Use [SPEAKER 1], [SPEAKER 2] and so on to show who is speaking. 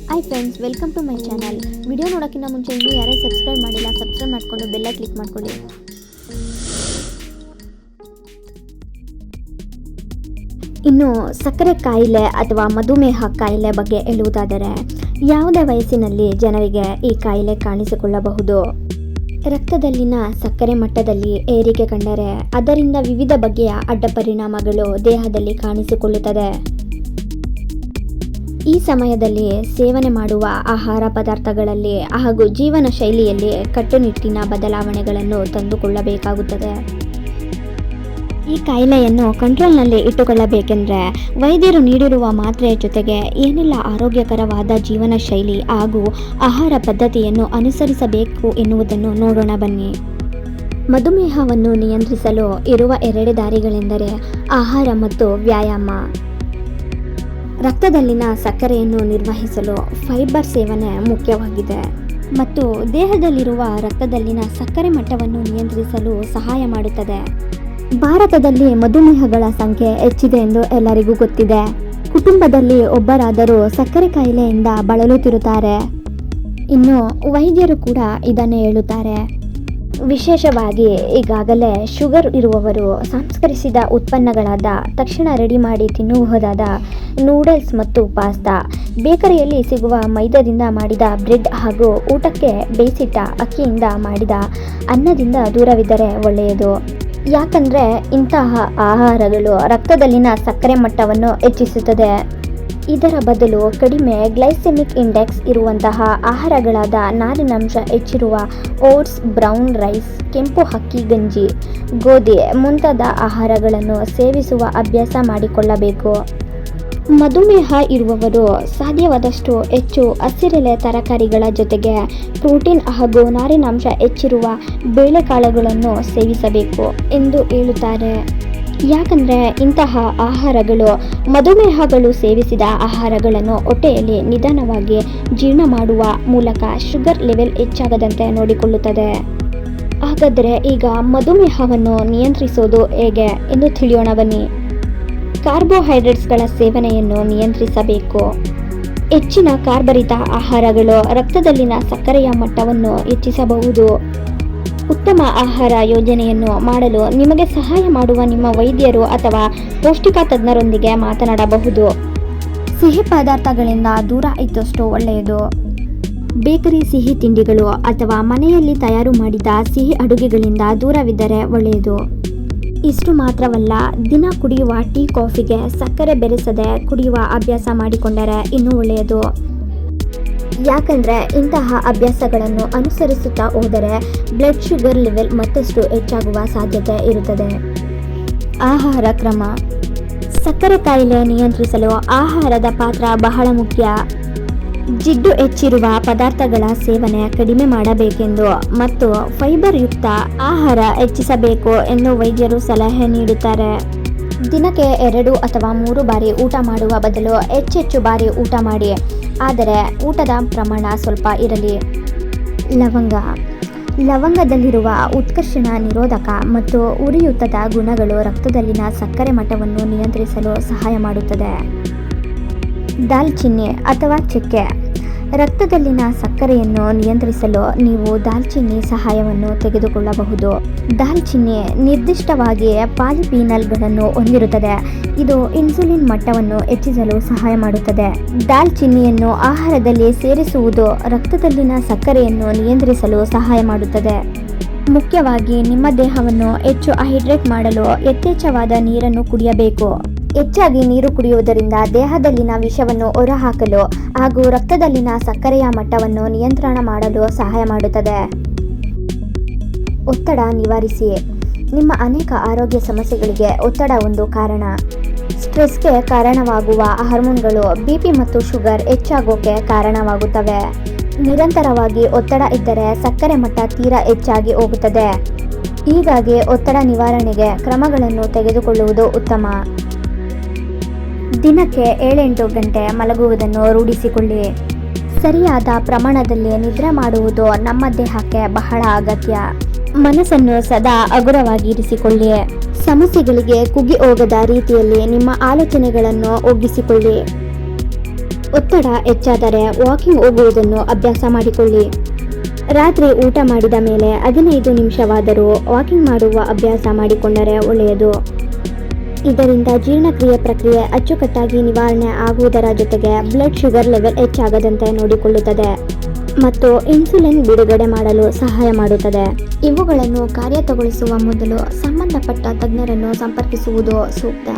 [SPEAKER 1] Hi friends, welcome to my channel. Video ನೋಡೋಕ್ಕಿಂತ ಮುಂಚೆ ಇನ್ನೂ ಯಾರೇ ಸಬ್ಸ್ಕ್ರೈಬ್ ಮಾಡಿಲ್ಲ, ಸಬ್ಸ್ಕ್ರೈಬ್ ಮಾಡಿಕೊಂಡು ಬೆಲ್ಲ ಕ್ಲಿಕ್ ಮಾಡ್ಕೊಳ್ಳಿ. ಇನ್ನು ಸಕ್ಕರೆ ಕಾಯಿಲೆ ಅಥವಾ ಮಧುಮೇಹ ಕಾಯಿಲೆ ಬಗ್ಗೆ ಹೇಳುವುದಾದರೆ, ಯಾವುದೇ ವಯಸ್ಸಿನಲ್ಲಿ ಜನರಿಗೆ ಈ ಕಾಯಿಲೆ ಕಾಣಿಸಿಕೊಳ್ಳಬಹುದು. ರಕ್ತದಲ್ಲಿನ ಸಕ್ಕರೆ ಮಟ್ಟದಲ್ಲಿ ಏರಿಕೆ ಕಂಡರೆ ಅದರಿಂದ ವಿವಿಧ ಬಗೆಯ ಅಡ್ಡ ಪರಿಣಾಮಗಳು ದೇಹದಲ್ಲಿ ಕಾಣಿಸಿಕೊಳ್ಳುತ್ತದೆ. ಈ ಸಮಯದಲ್ಲಿ ಸೇವನೆ ಮಾಡುವ ಆಹಾರ ಪದಾರ್ಥಗಳಲ್ಲಿ ಹಾಗೂ ಜೀವನ ಶೈಲಿಯಲ್ಲಿ ಕಟ್ಟುನಿಟ್ಟಿನ ಬದಲಾವಣೆಗಳನ್ನು ತಂದುಕೊಳ್ಳಬೇಕಾಗುತ್ತದೆ. ಈ ಕಾಯಿಲೆಯನ್ನು ಕಂಟ್ರೋಲ್ನಲ್ಲಿ ಇಟ್ಟುಕೊಳ್ಳಬೇಕೆಂದರೆ ವೈದ್ಯರು ನೀಡಿರುವ ಮಾತ್ರೆಯ ಜೊತೆಗೆ ಏನೆಲ್ಲ ಆರೋಗ್ಯಕರವಾದ ಜೀವನ ಶೈಲಿ ಹಾಗೂ ಆಹಾರ ಪದ್ಧತಿಯನ್ನು ಅನುಸರಿಸಬೇಕು ಎನ್ನುವುದನ್ನು ನೋಡೋಣ ಬನ್ನಿ. ಮಧುಮೇಹವನ್ನು ನಿಯಂತ್ರಿಸಲು ಇರುವ 2 ದಾರಿಗಳೆಂದರೆ ಆಹಾರ ಮತ್ತು ವ್ಯಾಯಾಮ. ರಕ್ತದಲ್ಲಿನ ಸಕ್ಕರೆಯನ್ನು ನಿರ್ವಹಿಸಲು ಫೈಬರ್ ಸೇವನೆ ಮುಖ್ಯವಾಗಿದೆ ಮತ್ತು ದೇಹದಲ್ಲಿರುವ ರಕ್ತದಲ್ಲಿನ ಸಕ್ಕರೆ ಮಟ್ಟವನ್ನು ನಿಯಂತ್ರಿಸಲು ಸಹಾಯ ಮಾಡುತ್ತದೆ. ಭಾರತದಲ್ಲಿ ಮಧುಮೇಹಗಳ ಸಂಖ್ಯೆ ಹೆಚ್ಚಿದೆ ಎಂದು ಎಲ್ಲರಿಗೂ ಗೊತ್ತಿದೆ. ಕುಟುಂಬದಲ್ಲಿ ಒಬ್ಬರಾದರೂ ಸಕ್ಕರೆ ಕಾಯಿಲೆಯಿಂದ ಬಳಲುತ್ತಿರುತ್ತಾರೆ. ಇನ್ನು ವೈದ್ಯರು ಕೂಡ ಇದನ್ನೇ ಹೇಳುತ್ತಾರೆ. ವಿಶೇಷವಾಗಿ ಈಗಾಗಲೇ ಶುಗರ್ ಇರುವವರು ಸಂಸ್ಕರಿಸಿದ ಉತ್ಪನ್ನಗಳಾದ ತಕ್ಷಣ ರೆಡಿ ಮಾಡಿ ತಿನ್ನಬಹುದಾದ ನೂಡಲ್ಸ್ ಮತ್ತು ಪಾಸ್ತಾ, ಬೇಕರಿಯಲ್ಲಿ ಸಿಗುವ ಮೈದಾದಿಂದ ಮಾಡಿದ ಬ್ರೆಡ್ ಹಾಗೂ ಊಟಕ್ಕೆ ಬೇಯಿಸಿಟ್ಟ ಅಕ್ಕಿಯಿಂದ ಮಾಡಿದ ಅನ್ನದಿಂದ ದೂರವಿದ್ದರೆ ಒಳ್ಳೆಯದು. ಯಾಕಂದರೆ ಇಂತಹ ಆಹಾರಗಳು ರಕ್ತದಲ್ಲಿನ ಸಕ್ಕರೆ ಮಟ್ಟವನ್ನು ಹೆಚ್ಚಿಸುತ್ತದೆ. ಇದರ ಬದಲು ಕಡಿಮೆ ಗ್ಲೈಸೆಮಿಕ್ ಇಂಡೆಕ್ಸ್ ಇರುವಂತಹ ಆಹಾರಗಳಾದ ನಾರಿನಾಂಶ ಹೆಚ್ಚಿರುವ ಓಟ್ಸ್, ಬ್ರೌನ್ ರೈಸ್, ಕೆಂಪು ಅಕ್ಕಿ ಗಂಜಿ, ಗೋಧಿ ಮುಂತಾದ ಆಹಾರಗಳನ್ನು ಸೇವಿಸುವ ಅಭ್ಯಾಸ ಮಾಡಿಕೊಳ್ಳಬೇಕು. ಮಧುಮೇಹ ಇರುವವರು ಸಾಧ್ಯವಾದಷ್ಟು ಹೆಚ್ಚು ಹಸಿರೆಲೆ ತರಕಾರಿಗಳ ಜೊತೆಗೆ ಪ್ರೋಟೀನ್ ಹಾಗೂ ನಾರಿನಾಂಶ ಹೆಚ್ಚಿರುವ ಬೇಳೆಕಾಳುಗಳನ್ನು ಸೇವಿಸಬೇಕು ಎಂದು ಹೇಳುತ್ತಾರೆ. ಯಾಕಂದರೆ ಇಂತಹ ಆಹಾರಗಳು ಮಧುಮೇಹಗಳು ಸೇವಿಸಿದ ಆಹಾರಗಳನ್ನು ಹೊಟ್ಟೆಯಲ್ಲಿ ನಿಧಾನವಾಗಿ ಜೀರ್ಣ ಮಾಡುವ ಮೂಲಕ ಶುಗರ್ ಲೆವೆಲ್ ಹೆಚ್ಚಾಗದಂತೆ ನೋಡಿಕೊಳ್ಳುತ್ತದೆ. ಹಾಗಾದರೆ ಈಗ ಮಧುಮೇಹವನ್ನು ನಿಯಂತ್ರಿಸೋದು ಹೇಗೆ ಎಂದು ತಿಳಿಯೋಣ ಬನ್ನಿ. ಕಾರ್ಬೋಹೈಡ್ರೇಟ್ಸ್ಗಳ ಸೇವನೆಯನ್ನು ನಿಯಂತ್ರಿಸಬೇಕು. ಹೆಚ್ಚಿನ ಕಾರ್ಬರಿತ ಆಹಾರಗಳು ರಕ್ತದಲ್ಲಿನ ಸಕ್ಕರೆಯ ಮಟ್ಟವನ್ನು ಹೆಚ್ಚಿಸಬಹುದು. ಉತ್ತಮ ಆಹಾರ ಯೋಜನೆಯನ್ನು ಮಾಡಲು ನಿಮಗೆ ಸಹಾಯ ಮಾಡುವ ನಿಮ್ಮ ವೈದ್ಯರು ಅಥವಾ ಪೌಷ್ಟಿಕ ತಜ್ಞರೊಂದಿಗೆ ಮಾತನಾಡಬಹುದು. ಸಿಹಿ ಪದಾರ್ಥಗಳಿಂದ ದೂರ ಇದ್ದಷ್ಟು ಒಳ್ಳೆಯದು. ಬೇಕರಿ ಸಿಹಿ ತಿಂಡಿಗಳು ಅಥವಾ ಮನೆಯಲ್ಲಿ ತಯಾರು ಮಾಡಿದ ಸಿಹಿ ಅಡುಗೆಗಳಿಂದ ದೂರವಿದ್ದರೆ ಒಳ್ಳೆಯದು. ಇಷ್ಟು ಮಾತ್ರವಲ್ಲ, ದಿನ ಕುಡಿಯುವ ಟೀ, ಕಾಫಿಗೆ ಸಕ್ಕರೆ ಬೆರೆಸದೆ ಕುಡಿಯುವ ಅಭ್ಯಾಸ ಮಾಡಿಕೊಂಡರೆ ಇನ್ನೂ ಒಳ್ಳೆಯದು. ಯಾಕಂದರೆ ಇಂತಹ ಅಭ್ಯಾಸಗಳನ್ನು ಅನುಸರಿಸುತ್ತಾ ಹೋದರೆ ಬ್ಲಡ್ ಶುಗರ್ ಲೆವೆಲ್ ಮತ್ತಷ್ಟು ಹೆಚ್ಚಾಗುವ ಸಾಧ್ಯತೆ ಇರುತ್ತದೆ. ಆಹಾರ ಕ್ರಮ. ಸಕ್ಕರೆ ಕಾಯಿಲೆ ನಿಯಂತ್ರಿಸಲು ಆಹಾರದ ಪಾತ್ರ ಬಹಳ ಮುಖ್ಯ. ಜಿಡ್ಡು ಹೆಚ್ಚಿರುವ ಪದಾರ್ಥಗಳ ಸೇವನೆ ಕಡಿಮೆ ಮಾಡಬೇಕೆಂದು ಮತ್ತು ಫೈಬರ್ ಯುಕ್ತ ಆಹಾರ ಹೆಚ್ಚಿಸಬೇಕು ಎಂದು ವೈದ್ಯರು ಸಲಹೆ ನೀಡುತ್ತಾರೆ. ದಿನಕ್ಕೆ 2 ಅಥವಾ 3 ಬಾರಿ ಊಟ ಮಾಡುವ ಬದಲು ಹೆಚ್ಚೆಚ್ಚು ಬಾರಿ ಊಟ ಮಾಡಿ, ಆದರೆ ಊಟದ ಪ್ರಮಾಣ ಸ್ವಲ್ಪ ಇರಲಿ. ಲವಂಗದಲ್ಲಿರುವ ಉತ್ಕರ್ಷಣ ನಿರೋಧಕ ಮತ್ತು ಉರಿಯೂತದ ಗುಣಗಳು ರಕ್ತದಲ್ಲಿನ ಸಕ್ಕರೆ ಮಟ್ಟವನ್ನು ನಿಯಂತ್ರಿಸಲು ಸಹಾಯ ಮಾಡುತ್ತದೆ. ದಾಲ್ಚಿನ್ನಿ ಅಥವಾ ಚಕ್ಕೆ. ರಕ್ತದಲ್ಲಿನ ಸಕ್ಕರೆಯನ್ನು ನಿಯಂತ್ರಿಸಲು ನೀವು ದಾಲ್ಚಿನ್ನಿ ಸಹಾಯವನ್ನು ತೆಗೆದುಕೊಳ್ಳಬಹುದು. ದಾಲ್ಚಿನ್ನಿ ನಿರ್ದಿಷ್ಟವಾಗಿ ಪಾಲಿಫಿನಾಲ್ಗಳನ್ನು ಹೊಂದಿರುತ್ತದೆ. ಇದು ಇನ್ಸುಲಿನ್ ಮಟ್ಟವನ್ನು ಹೆಚ್ಚಿಸಲು ಸಹಾಯ ಮಾಡುತ್ತದೆ. ದಾಲ್ಚಿನ್ನಿಯನ್ನು ಆಹಾರದಲ್ಲಿ ಸೇರಿಸುವುದು ರಕ್ತದಲ್ಲಿನ ಸಕ್ಕರೆಯನ್ನು ನಿಯಂತ್ರಿಸಲು ಸಹಾಯ ಮಾಡುತ್ತದೆ. ಮುಖ್ಯವಾಗಿ ನಿಮ್ಮ ದೇಹವನ್ನು ಹೆಚ್ಚು ಹೈಡ್ರೇಟ್ ಮಾಡಲು ಯಥೇಚ್ಛವಾದ ನೀರನ್ನು ಕುಡಿಯಬೇಕು. ಹೆಚ್ಚಾಗಿ ನೀರು ಕುಡಿಯುವುದರಿಂದ ದೇಹದಲ್ಲಿನ ವಿಷವನ್ನು ಹೊರಹಾಕಲು ಹಾಗೂ ರಕ್ತದಲ್ಲಿನ ಸಕ್ಕರೆಯ ಮಟ್ಟವನ್ನು ನಿಯಂತ್ರಣ ಮಾಡಲು ಸಹಾಯ ಮಾಡುತ್ತದೆ. ಒತ್ತಡ ನಿವಾರಿಸಿ. ನಿಮ್ಮ ಅನೇಕ ಆರೋಗ್ಯ ಸಮಸ್ಯೆಗಳಿಗೆ ಒತ್ತಡ ಒಂದು ಕಾರಣ. ಸ್ಟ್ರೆಸ್ಗೆ ಕಾರಣವಾಗುವ ಹಾರ್ಮೋನ್ಗಳು ಬಿಪಿ ಮತ್ತು ಶುಗರ್ ಹೆಚ್ಚಾಗೋಕೆ ಕಾರಣವಾಗುತ್ತವೆ. ನಿರಂತರವಾಗಿ ಒತ್ತಡ ಇದ್ದರೆ ಸಕ್ಕರೆ ಮಟ್ಟ ತೀರಾ ಹೆಚ್ಚಾಗಿ ಹೋಗುತ್ತದೆ. ಹೀಗಾಗಿ ಒತ್ತಡ ನಿವಾರಣೆಗೆ ಕ್ರಮಗಳನ್ನು ತೆಗೆದುಕೊಳ್ಳುವುದು ಉತ್ತಮ. ದಿನಕ್ಕೆ 7-8 ಗಂಟೆ ಮಲಗುವುದನ್ನು ರೂಢಿಸಿಕೊಳ್ಳಿ. ಸರಿಯಾದ ಪ್ರಮಾಣದಲ್ಲಿ ನಿದ್ರೆ ಮಾಡುವುದು ನಮ್ಮ ದೇಹಕ್ಕೆ ಬಹಳ ಅಗತ್ಯ. ಮನಸ್ಸನ್ನು ಸದಾ ಹಗುರವಾಗಿ ಇರಿಸಿಕೊಳ್ಳಿ. ಸಮಸ್ಯೆಗಳಿಗೆ ಕುಗ್ಗಿ ಹೋಗದ ರೀತಿಯಲ್ಲಿ ನಿಮ್ಮ ಆಲೋಚನೆಗಳನ್ನು ಒಗ್ಗಿಸಿಕೊಳ್ಳಿ. ಒತ್ತಡ ಹೆಚ್ಚಾದರೆ ವಾಕಿಂಗ್ ಹೋಗುವುದನ್ನು ಅಭ್ಯಾಸ ಮಾಡಿಕೊಳ್ಳಿ. ರಾತ್ರಿ ಊಟ ಮಾಡಿದ ಮೇಲೆ 15 ನಿಮಿಷವಾದರೂ ವಾಕಿಂಗ್ ಮಾಡುವ ಅಭ್ಯಾಸ ಮಾಡಿಕೊಂಡರೆ ಒಳ್ಳೆಯದು. ಇದರಿಂದ ಜೀರ್ಣಕ್ರಿಯೆ ಪ್ರಕ್ರಿಯೆ ಅಚ್ಚುಕಟ್ಟಾಗಿ ನಿವಾರಣೆ ಆಗುವುದರ ಜೊತೆಗೆ ಬ್ಲಡ್ ಶುಗರ್ ಲೆವೆಲ್ ಹೆಚ್ಚಾಗದಂತೆ ನೋಡಿಕೊಳ್ಳುತ್ತದೆ ಮತ್ತು ಇನ್ಸುಲಿನ್ ಬಿಡುಗಡೆ ಮಾಡಲು ಸಹಾಯ ಮಾಡುತ್ತದೆ. ಇವುಗಳನ್ನು ಕಾರ್ಯಗತಗೊಳಿಸುವ ಮೊದಲು ಸಂಬಂಧಪಟ್ಟ ತಜ್ಞರನ್ನು ಸಂಪರ್ಕಿಸುವುದು ಸೂಕ್ತ.